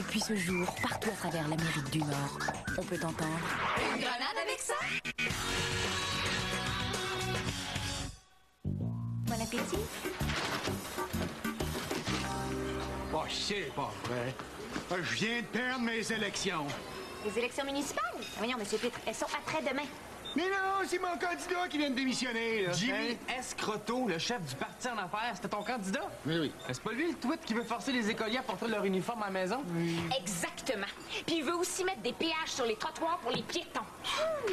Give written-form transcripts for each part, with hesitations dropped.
Depuis ce jour, partout à travers l'Amérique du Nord, on peut entendre... Une grenade avec ça? Bon appétit. Oh, c'est pas vrai. Je viens de perdre mes élections. Les élections municipales? Voyons, M. Pitre, elles sont après-demain. Mais non, c'est mon candidat qui vient de démissionner. Là. Jimmy Escroto, le chef du parti en affaires, c'était ton candidat? Oui. C'est pas lui le tweet qui veut forcer les écoliers à porter leur uniforme à la maison? Oui. Exactement. Puis il veut aussi mettre des péages sur les trottoirs pour les piétons.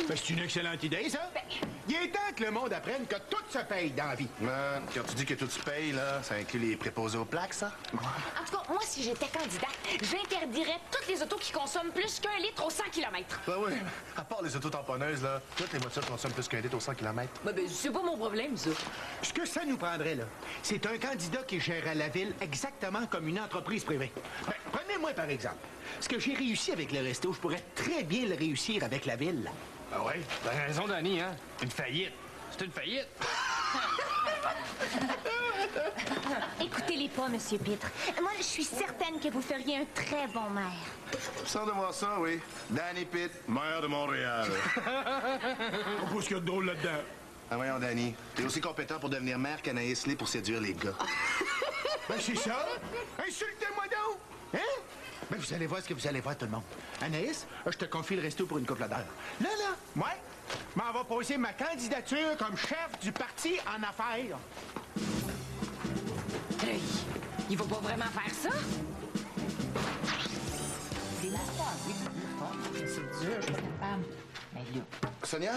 Ben, c'est une excellente idée, ça. Ben... Il est temps que le monde apprenne que tout se paye dans la vie. Quand tu dis que tout se paye, là, ça inclut les préposés aux plaques, ça? En tout cas, moi, si j'étais candidate, j'interdirais toutes les autos qui consomment plus qu'1 litre au 100 km. Ben oui, à part les auto-tamponneuses, là, toutes les voitures consomment plus qu'1 litre au 100 km. Ben, c'est pas mon problème, ça. Ce que ça nous prendrait, là, c'est un candidat qui gère la ville exactement comme une entreprise privée. Ben, prenez-moi par exemple. Ce que j'ai réussi avec le resto, je pourrais très bien le réussir avec la ville. Ah ouais? T'as raison, Danny, hein? Une faillite. C'est une faillite. Écoutez-les pas, M. Pitre. Moi, je suis certaine que vous feriez un très bon maire. Sans de voir ça, oui. Danny Pitt, maire de Montréal. On voit ce qu'il y a de drôle là-dedans. Ah voyons, Danny, t'es aussi compétent pour devenir maire qu'Anaïs Lee pour séduire les gars. Ben, c'est ça. Insultez-moi donc. Hein? Ben, vous allez voir ce que vous allez voir, tout le monde. Anaïs, je te confie le resto pour une couple d'heures. Là, moi, m'en va poser ma candidature comme chef du parti en affaires. Hey, il va pas vraiment faire ça? C'est dur, je suis capable. Mais là... Sonia,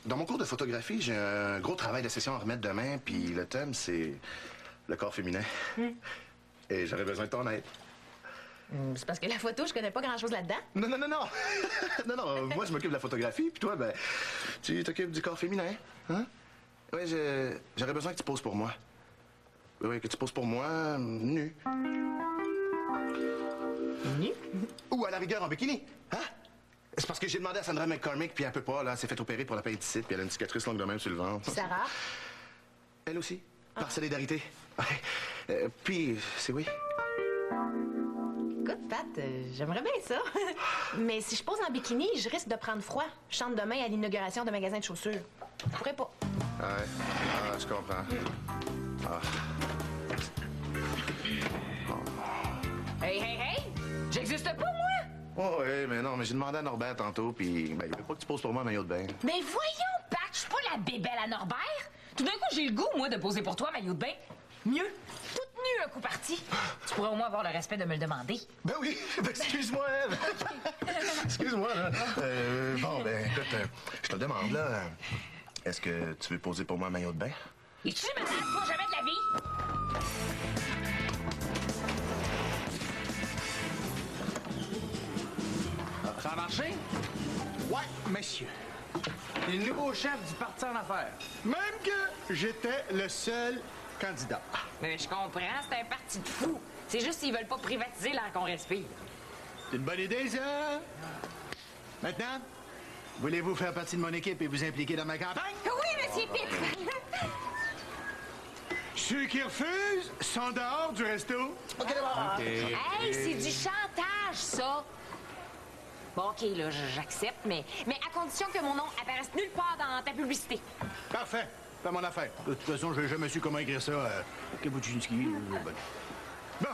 dans mon cours de photographie, j'ai un gros travail de session à remettre demain, puis le thème, c'est le corps féminin. Et j'aurais besoin de ton aide. C'est parce que la photo, je connais pas grand-chose là-dedans. Non. Non, moi, je m'occupe de la photographie, puis toi, ben, tu t'occupes du corps féminin, hein? Oui, j'aurais besoin que tu poses pour moi. Oui, que tu poses pour moi, nu. Nu? Ou à la rigueur en bikini, hein? C'est parce que j'ai demandé à Sandra McCormick, puis elle peut pas, là. Elle s'est fait opérer pour l'appendicite, puis elle a une cicatrice longue de même sur le ventre. Sarah? Elle aussi, par solidarité. Puis, c'est oui. Écoute, Pat, j'aimerais bien ça. Mais si je pose en bikini, je risque de prendre froid. Je chante demain à l'inauguration d'un magasin de chaussures. Je pourrais pas. Ouais, je comprends. Hey! J'existe pas, moi! Oh, oui, mais non, mais j'ai demandé à Norbert tantôt, puis ben, il veut pas que tu poses pour moi un maillot de bain. Mais voyons, Pat, je suis pas la bébelle à Norbert. Tout d'un coup, j'ai le goût, moi, de poser pour toi, maillot de bain. Mieux, toute nue un coup parti. Tu pourrais au moins avoir le respect de me le demander. Ben oui, ben excuse-moi, Ève. Excuse-moi, là. Bon, ben écoute, je te demande, là, est-ce que tu veux poser pour moi un maillot de bain? Et tu me dises pas jamais de la vie? Ça a marché? Ouais, monsieur. Le nouveau chef du parti en affaires. Même que j'étais le seul candidat. Mais je comprends, c'est un parti de fous. C'est juste qu'ils veulent pas privatiser l'air qu'on respire. C'est une bonne idée, ça? Maintenant, voulez-vous faire partie de mon équipe et vous impliquer dans ma campagne? Oui, monsieur Pitre. Ceux qui refusent sont dehors du resto. OK, d'abord. Hey, c'est du chantage, ça. Bon, OK, là, j'accepte, mais à condition que mon nom apparaisse nulle part dans ta publicité. Parfait. Fais mon affaire. De toute façon, je n'ai jamais su comment écrire ça. Kabuczynski. Bon.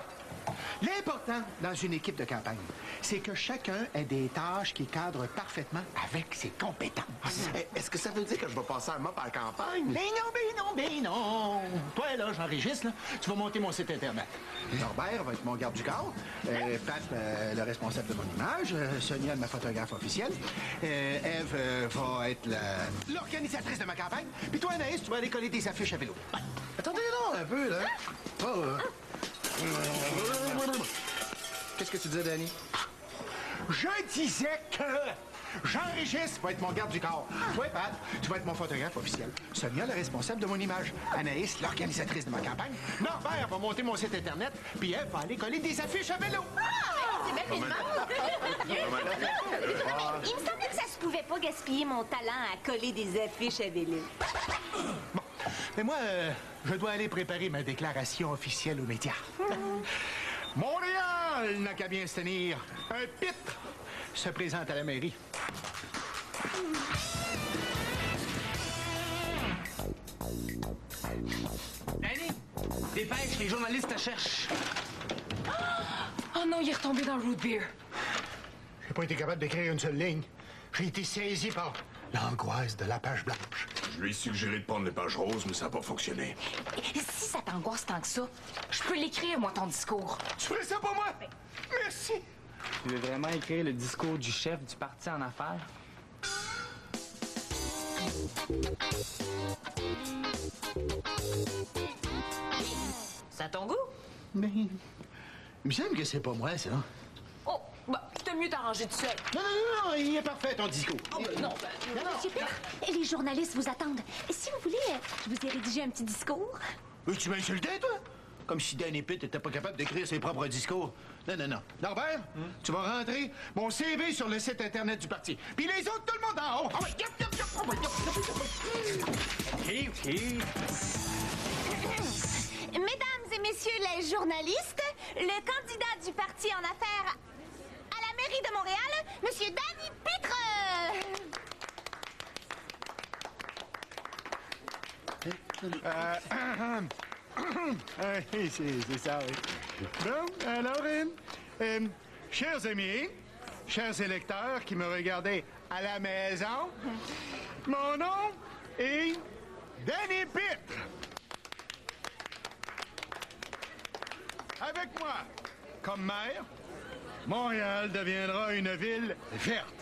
L'important dans une équipe de campagne, c'est que chacun ait des tâches qui cadrent parfaitement avec ses compétences. Est-ce que ça veut dire que je vais passer un mop à la campagne? Ben non. Toi, là, j'enregistre, là. Tu vas monter mon site Internet. Norbert va être mon garde du corps. Pat, le responsable de mon image. Sonia, ma photographe officielle. Ève va être l'organisatrice de ma campagne. Puis toi, Anaïs, tu vas aller coller des affiches à vélo. Attendez, là, un peu, là. Qu'est-ce que tu disais, Danny? Je disais que j'enregistre va être mon garde du corps. Toi, Pat, tu vas être mon photographe officiel. Sonia, le responsable de mon image. Anaïs, l'organisatrice de ma campagne. Norbert va monter mon site Internet. Puis elle va aller coller des affiches à vélo. C'est bien vite. Il me semblait que ça se pouvait pas gaspiller mon talent à coller des affiches à vélo. Bon. Mais moi, je dois aller préparer ma déclaration officielle aux médias. Montréal! parole n'a qu'à bien se tenir. Un pitre se présente à la mairie. Danny, dépêche, les journalistes te cherchent. Oh non, il est retombé dans le root beer. J'ai pas été capable d'écrire une seule ligne. J'ai été saisi par l'angoisse de la page blanche. Je lui ai suggéré de prendre les pages roses, mais ça n'a pas fonctionné. Et si ça t'angoisse tant que ça, je peux l'écrire, moi, ton discours. Tu ferais ça pour moi? Merci. Tu veux vraiment écrire le discours du chef du parti en affaires? Ça a ton goût? Mais il me semble que c'est pas moi, ça. Oh, bah, c'était mieux t'arranger tout seul. Non, non, non, non, il est parfait, ton discours. Non, Monsieur Pitre, les journalistes vous attendent. Si vous voulez, je vous ai rédigé un petit discours. Tu m'as insulté, toi? Comme si Danny Pitt n'était pas capable d'écrire ses propres discours. Non, non, non. Norbert, tu vas rentrer mon CV sur le site Internet du parti. Puis les autres, tout le monde en haut. Ah oui, yop, yop, yop, ah oui, yop, yop, yop. Mesdames et messieurs les journalistes, le candidat du parti en affaires à la mairie de Montréal, Monsieur Danny Pitre. C'est ça, oui. Bon, alors, chers amis, chers électeurs qui me regardaient à la maison, mon nom est Danny Pitre. Avec moi, comme maire, Montréal deviendra une ville verte.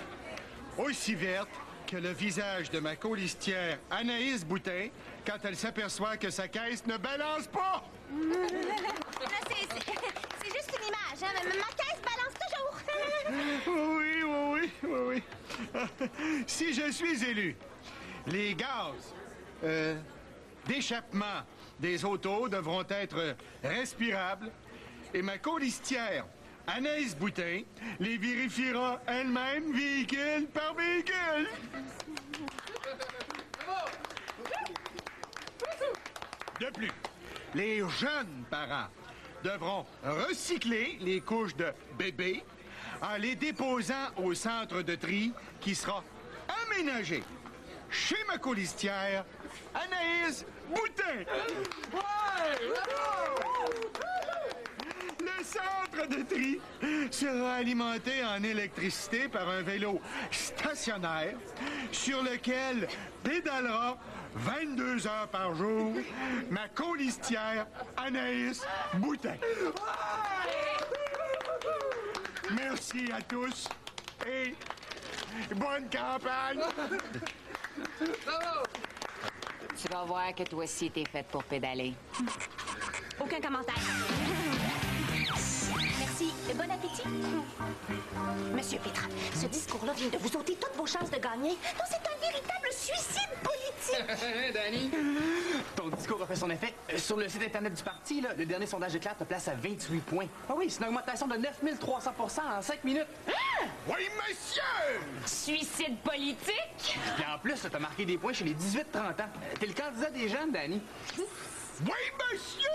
Aussi verte que le visage de ma colistière Anaïs Boutin quand elle s'aperçoit que sa caisse ne balance pas. C'est juste une image, hein? Ma caisse balance toujours. Oui, oui, oui, oui, oui. Si je suis élu, les gaz d'échappement des autos devront être respirables et ma colistière Anaïs Boutin les vérifiera elle-même véhicule par véhicule. De plus, les jeunes parents devront recycler les couches de bébés en les déposant au centre de tri qui sera aménagé chez ma colistière Anaïs Boutin. Le centre de tri sera alimenté en électricité par un vélo stationnaire sur lequel pédalera 22 heures par jour ma colistière Anaïs Boutin. Merci à tous et bonne campagne. Tu vas voir que toi aussi, t'es faite pour pédaler. Aucun commentaire. Merci. Bon appétit. Monsieur Pitre, ce discours-là vient de vous ôter toutes vos chances de gagner. Non, c'est un véritable suicide politique. Danny, ton discours a fait son effet. Sur le site Internet du parti, là, le dernier sondage éclair te place à 28 points. Ah oui, c'est une augmentation de 9300 en 5 minutes. Oui, monsieur! Suicide politique? Et en plus, t'as marqué des points chez les 18-30 ans. T'es le candidat des jeunes, Danny. Oui, monsieur!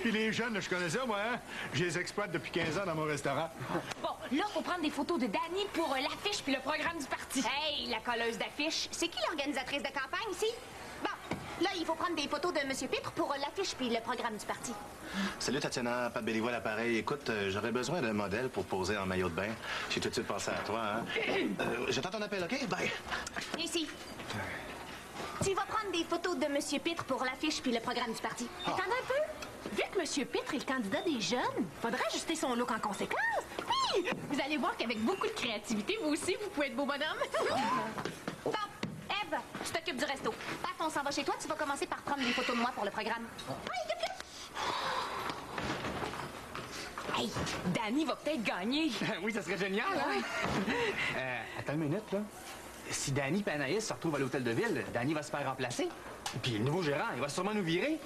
Puis les jeunes, je connais ça, moi, hein? Je les exploite depuis 15 ans dans mon restaurant. Bon, là, faut prendre des photos de Danny pour l'affiche puis le programme du parti. Hey, la colleuse d'affiches. C'est qui l'organisatrice de campagne ici? Bon, là, il faut prendre des photos de Monsieur Pitre pour l'affiche puis le programme du parti. Salut Tatiana, Pat Béliveau à l'appareil. Écoute, j'aurais besoin d'un modèle pour poser en maillot de bain. J'ai tout de suite pensé à toi, hein? J'attends ton appel, OK? Bye. Ici. Tu vas prendre des photos de Monsieur Pitre pour l'affiche puis le programme du parti. Attends un peu. Vu que Monsieur Pitre est le candidat des jeunes, faudrait ajuster son look en conséquence. Oui! Vous allez voir qu'avec beaucoup de créativité, vous aussi, vous pouvez être beau bonhomme. Bon, Eve, tu t'occupes du resto. Pat, on s'en va chez toi. Tu vas commencer par prendre des photos de moi pour le programme. Hey, Danny va peut-être gagner. Oui, ça serait génial, hein? Attends une minute, là. Si Danny et Anaïs se retrouvent à l'hôtel de ville, Danny va se faire remplacer. Puis le nouveau gérant, il va sûrement nous virer.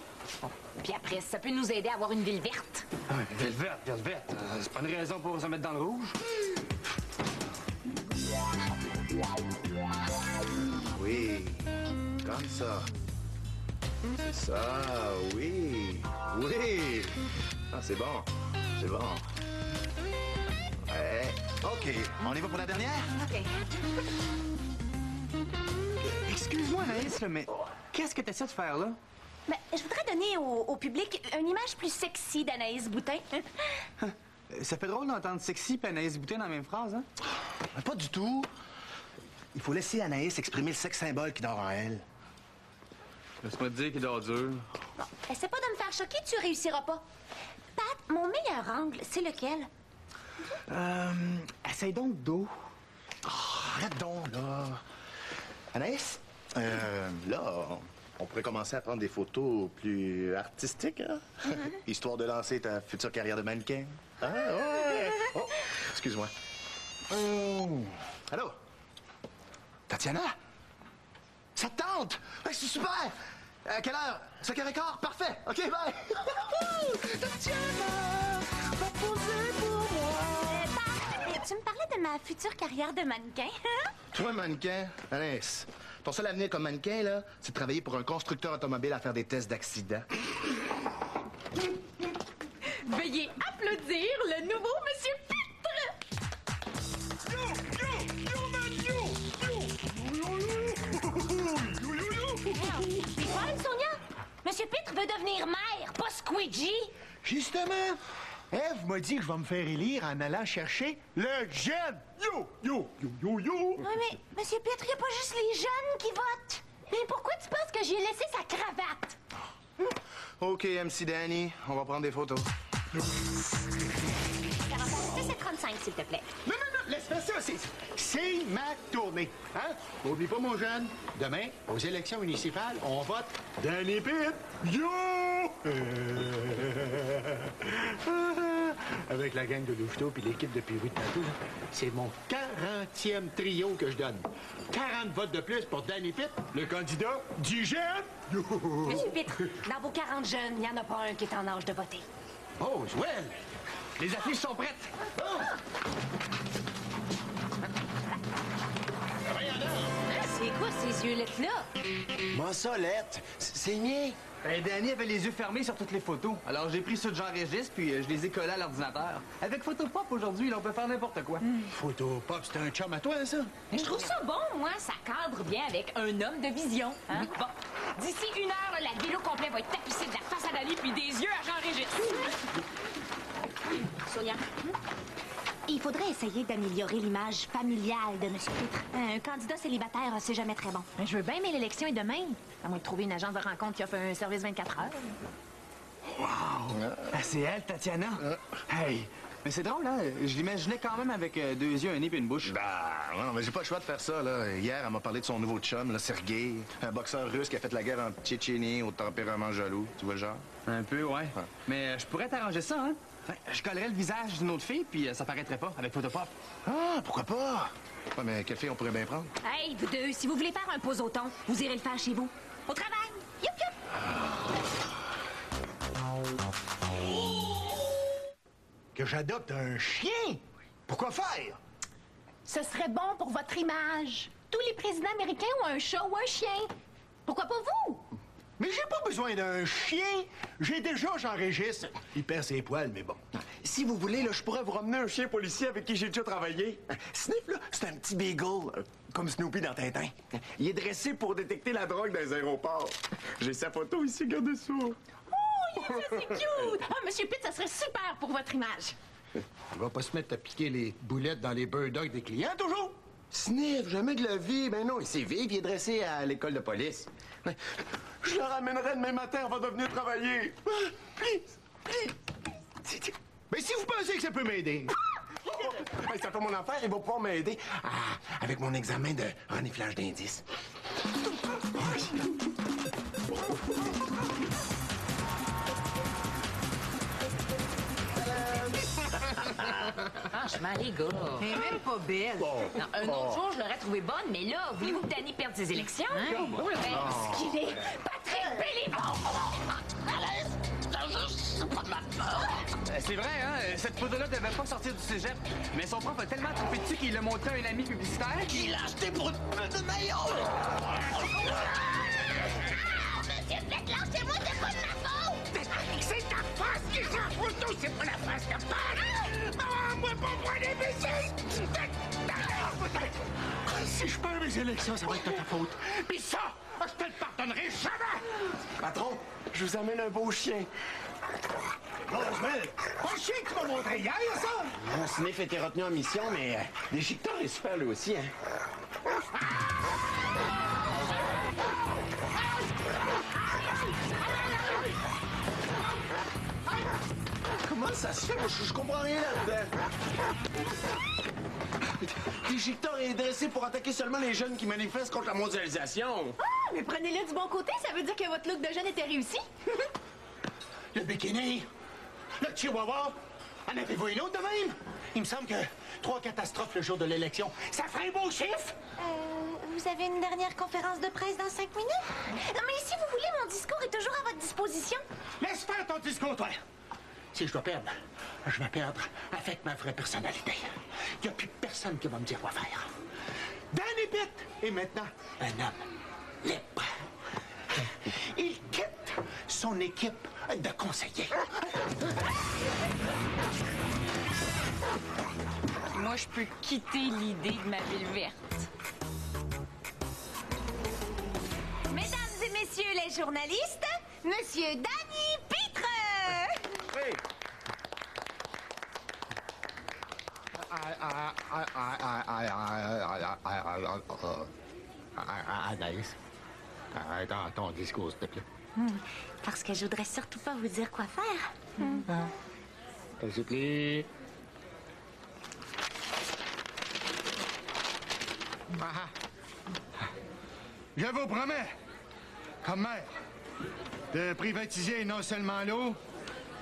Puis après, ça peut nous aider à avoir une ville verte. Ville verte. C'est pas une raison pour se mettre dans le rouge. Oui, comme ça. C'est ça, oui. Oui. Ah, c'est bon. C'est bon. Ouais. OK. On y va pour la dernière? OK. Excuse-moi, Anaïs, là, mais qu'est-ce que tu essaies de faire là? Ben, je voudrais donner au public une image plus sexy d'Anaïs Boutin. Ça fait drôle d'entendre sexy et Anaïs Boutin dans la même phrase, hein? Pas du tout. Il faut laisser Anaïs exprimer le sexe symbole qui dort en elle. Laisse-moi te dire qu'il dort dur. Bon, essaie pas de me faire choquer, tu réussiras pas. Pat, mon meilleur angle, c'est lequel? Essaye donc d'eau. Arrête donc, là. Anaïs, là, on pourrait commencer à prendre des photos plus artistiques, hein? Histoire de lancer ta future carrière de mannequin. Ah, ouais! Oh, excuse-moi. Allô? Tatiana? Ça te tente? Ouais, c'est super! À quelle heure? 5h15? Parfait! OK, bye! Tatiana! Va poser pour moi! Pat, tu me parlais de ma future carrière de mannequin, hein? Toi, mannequin, Anaïs, ton seul avenir comme mannequin, là, c'est de travailler pour un constructeur automobile à faire des tests d'accident. Veuillez applaudir le nouveau Monsieur Pitre! C'est quoi, Sonia? Monsieur Pitre veut devenir maire, pas Squeegee. Justement, Ève m'a dit que je vais me faire élire en allant chercher le jeune. Yo, yo, yo, yo, yo. Ouais, mais Monsieur Pitre, il n'y a pas juste les jeunes qui votent. Mais pourquoi tu penses que j'ai laissé sa cravate? OK, MC Danny, on va prendre des photos. 35, s'il te plaît. Non, non, non, laisse faire ça. C'est ma tournée. Hein? Oublie pas, mon jeune. Demain, aux élections municipales, on vote Danny Pitt. Yo! Avec la gang de Louveteau puis l'équipe de Pérou de Tatou, c'est mon 40e trio que je donne. 40 votes de plus pour Danny Pitt, le candidat du jeune. Yo! Monsieur Pitre, dans vos 40 jeunes, il n'y en a pas un qui est en âge de voter. Oh, Joël! Les affiches sont prêtes. C'est quoi ces yeux-là? Moi, ça, lettre, c'est mien. Ben, Danny avait les yeux fermés sur toutes les photos. Alors j'ai pris ceux de Jean-Régis, puis je les ai collés à l'ordinateur. Avec Photopop, aujourd'hui, là, on peut faire n'importe quoi. Photopop, c'est un chum à toi, ça? Mais je trouve ça bon, moi. Ça cadre bien avec un homme de vision. Hein? Bon, d'ici 1 heure, la ville au complet va être tapissée de la face à Dali puis des yeux à Jean-Régis. Sonia, il faudrait essayer d'améliorer l'image familiale de M. Pitre. Un candidat célibataire, c'est jamais très bon. Mais je veux bien, mais l'élection est demain. À moins de trouver une agence de rencontre qui offre un service 24 heures. Ah, c'est elle, Tatiana. Hey! Mais c'est drôle, hein? Je l'imaginais quand même avec 2 yeux, un nez et une bouche. Ben, non, mais j'ai pas le choix de faire ça, là. Hier, elle m'a parlé de son nouveau chum, là, Sergei, un boxeur russe qui a fait la guerre en Tchétchénie au tempérament jaloux. Tu vois le genre? Un peu, ouais. Mais je pourrais t'arranger ça, hein? Je collerais le visage d'une autre fille, puis ça paraîtrait pas avec Photopop. Ah, pourquoi pas? Ouais, mais quelle fille on pourrait bien prendre? Hey, vous deux, si vous voulez faire un pose au thon, vous irez le faire chez vous. Au travail! Youp, youp! Que j'adopte un chien? Pourquoi faire? Ce serait bon pour votre image. Tous les présidents américains ont un chat ou un chien. Pourquoi pas vous? Mais j'ai pas besoin d'un chien. J'ai déjà Jean-Régis. Il perd ses poils, mais bon. Si vous voulez, là, je pourrais vous ramener un chien policier avec qui j'ai déjà travaillé. Sniff, là, c'est un petit beagle, comme Snoopy dans Tintin. Il est dressé pour détecter la drogue dans les aéroports. J'ai sa photo ici, regardez ça. Oh, c'est cute! Ah, Monsieur Pitt, ça serait super pour votre image. Il va pas se mettre à piquer les boulettes dans les bird dogs des clients, toujours? Sniff, jamais de la vie. Ben non, il s'est vive, il est dressé à l'école de police. Je le ramènerai demain matin avant de venir travailler. Please, please. Mais si vous pensez que ça peut m'aider... Ben, c'est pas mon affaire, il va pouvoir m'aider avec mon examen de reniflage d'indices. Franchement, les gars. Elle est même pas belle. Non, un autre jour, je l'aurais trouvée bonne, mais là, voulez-vous que Danny perde ses élections? Hein? Oui, ce qu'il est. Patrick Bellibon! C'est vrai, hein? Cette photo-là devait pas sortir du cégep. Mais son prof a tellement trompé dessus qu'il l'a montré à un ami publicitaire. Il l'a acheté pour une pute de maillot! Monsieur Pitt, lâchez-moi, c'est pas de ma faute! C'est ta face qui est en photo, c'est pas la face de Pat! Ah, moi, pas moi, les baiser! Si je perds mes élections, ça va être de ta faute. Puis ça, je te le pardonnerai jamais! Patron, je vous amène un beau chien. Rosemary, pas le chien que tu m'as montré hier, ça! Sniff était retenu en mission, mais l'éjecteur est super lui aussi, hein. Comment ça se fait? Moi, je comprends rien là-dedans. L'éjecteur est dressé pour attaquer seulement les jeunes qui manifestent contre la mondialisation. Ah, mais prenez-le du bon côté, ça veut dire que votre look de jeune était réussi. Le bikini, le chihuahua, en avez-vous une autre de même? Il me semble que 3 catastrophes le jour de l'élection, ça ferait un beau chiffre! Vous avez une dernière conférence de presse dans 5 minutes? Non, mais si vous voulez, mon discours est toujours à votre disposition. Laisse faire ton discours, toi! Si je dois perdre, je vais perdre avec ma vraie personnalité. Il n'y a plus personne qui va me dire quoi faire. Danny Pitt est maintenant un homme libre. Il quitte son équipe de conseillers. Moi, je peux quitter l'idée de ma ville verte. Mesdames et messieurs les journalistes, Monsieur Danny Pitre! Oui. Anaïs, arrête ton discours, s'il te plaît. Parce que je voudrais surtout pas vous dire quoi faire. S'il te plaît. Je vous promets, comme maire, de privatiser non seulement l'eau,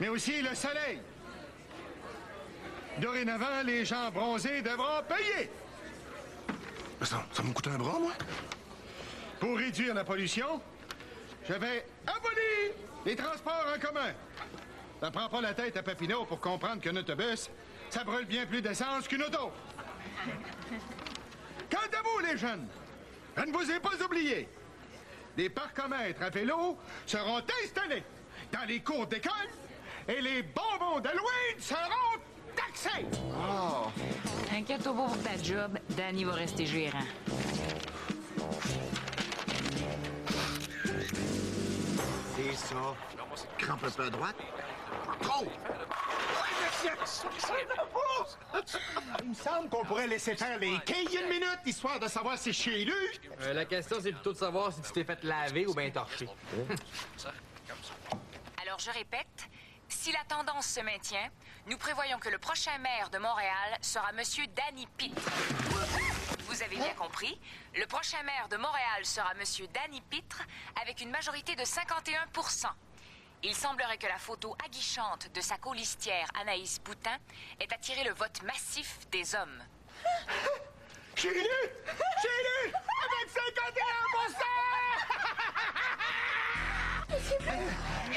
mais aussi le soleil. Dorénavant, les gens bronzés devront payer. Ça me coûte un bras, moi? Pour réduire la pollution, je vais abolir les transports en commun. Ça prend pas la tête à Papineau pour comprendre qu'un autobus, ça brûle bien plus d'essence qu'une auto. Quant à vous, les jeunes, je ne vous ai pas oublié. Des parcomètres à vélo seront installés dans les cours d'école et les bonbons d'Halloween seront taxés. Oh. Inquiète-toi pas pour ta job, Danny va rester gérant. C'est ça. Crampe un peu à droite. Trop! Il me semble qu'on pourrait laisser faire les quilles une minute, histoire de savoir si je suis élu. La question, c'est plutôt de savoir si tu t'es fait laver ou bien torcher. Alors, je répète, si la tendance se maintient, nous prévoyons que le prochain maire de Montréal sera Monsieur Danny Pitre. Vous avez bien compris, le prochain maire de Montréal sera Monsieur Danny Pitre avec une majorité de 51%. Il semblerait que la photo aguichante de sa colistière Anaïs Boutin ait attiré le vote massif des hommes. J'ai élu! J'ai élu! Avec 51%!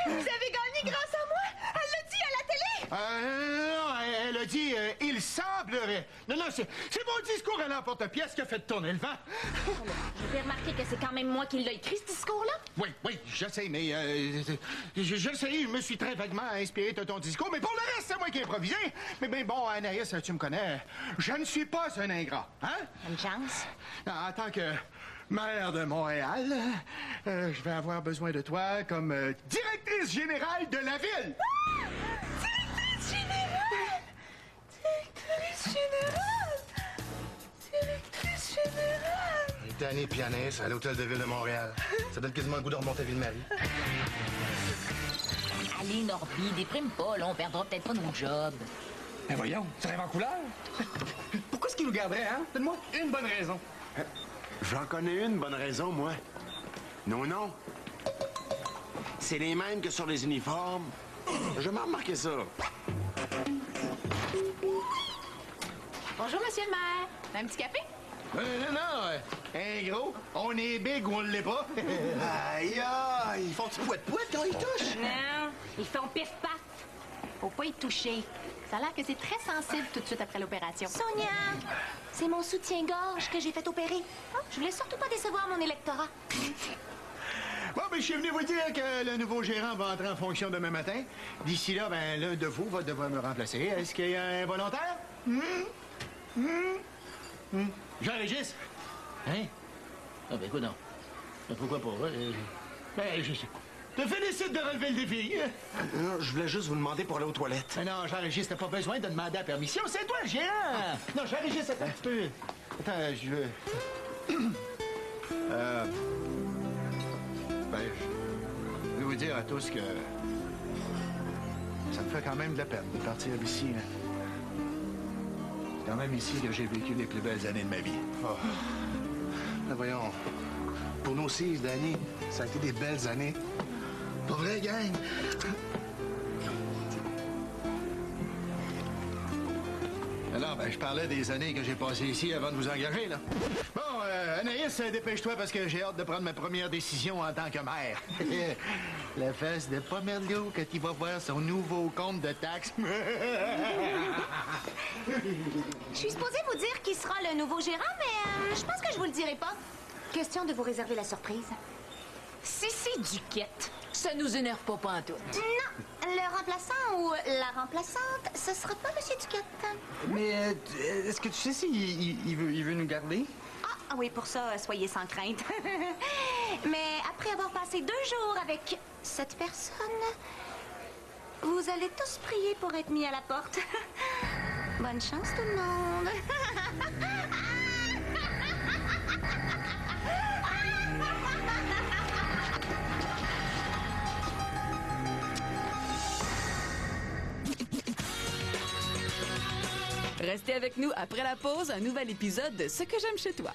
Vous avez gagné grâce à moi! Elle l'a dit à la télé! Non, elle a dit il semblerait. Non, c'est mon discours à l'emporte-pièce qui a fait tourner le vent. Vous avez remarqué que c'est quand même moi qui l'ai écrit, ce discours-là? Oui, je sais, mais je sais, je me suis très vaguement inspiré de ton discours, mais pour le reste, c'est moi qui ai improvisé. Mais bon, Anaïs, tu me connais, je ne suis pas un ingrat, hein? Une chance. En tant que maire de Montréal, je vais avoir besoin de toi comme directrice générale de la ville. Directrice générale! Directrice générale! Directrice générale! Danny Pianès à l'Hôtel de Ville de Montréal. Ça donne quasiment le goût de remonter à Ville-Marie. Allez, Norby, déprime pas, là, on perdra peut-être pas nos jobs. Mais voyons, tu rêves en couleur? Pourquoi est-ce qu'il nous garderait, hein? Donne-moi une bonne raison. J'en connais une bonne raison, moi. Non. C'est les mêmes que sur les uniformes. Je m'ai remarqué ça. Bonjour, monsieur le maire. Un petit café? Non, un gros, on est big ou on l'est pas. Aïe, ils font-tu pouette-pouette quand ils touchent? Non, ils font pif-paf. Faut pas y toucher. Ça a l'air que c'est très sensible tout de suite après l'opération. Sonia, c'est mon soutien-gorge que j'ai fait opérer. Je voulais surtout pas décevoir mon électorat. Bon, ben, je suis venu vous dire que le nouveau gérant va entrer en fonction demain matin. D'ici là, ben, l'un de vous va devoir me remplacer. Est-ce qu'il y a un volontaire? Jean-Régis? Hein? Ah, ben, écoute, non. Ben, pourquoi pas? Ben, je te félicite de relever le défi. Non, je voulais juste vous demander pour aller aux toilettes. Mais non, Jean-Régis, t'as pas besoin de demander la permission. C'est toi le gérant! Non, Jean-Régis, attends un petit peu. Attends, je veux... Ben, je veux vous dire à tous que... ça me fait quand même de la peine de partir d'ici, là. C'est quand même ici que j'ai vécu les plus belles années de ma vie. Oh. Là, voyons. Pour nous aussi, Danny, ça a été des belles années. Pas vrai, gang? Alors, ben, je parlais des années que j'ai passées ici avant de vous engager, là. Bon, Anaïs, dépêche-toi parce que j'ai hâte de prendre ma première décision en tant que maire. La face de Pomerleau quand il va voir son nouveau compte de taxes. Je suis supposée vous dire qui sera le nouveau gérant, mais je pense que je vous le dirai pas. Question de vous réserver la surprise. Sissi Duquette. Ça nous énerve pas pantoute. Non, le remplaçant ou la remplaçante, ce sera pas Monsieur Duquette. Mais est-ce que tu sais s'il veut nous garder? Ah oui, pour ça, soyez sans crainte. Mais après avoir passé 2 jours avec cette personne, vous allez tous prier pour être mis à la porte. Bonne chance tout le monde. Restez avec nous après la pause, un nouvel épisode de Ce que j'aime chez toi.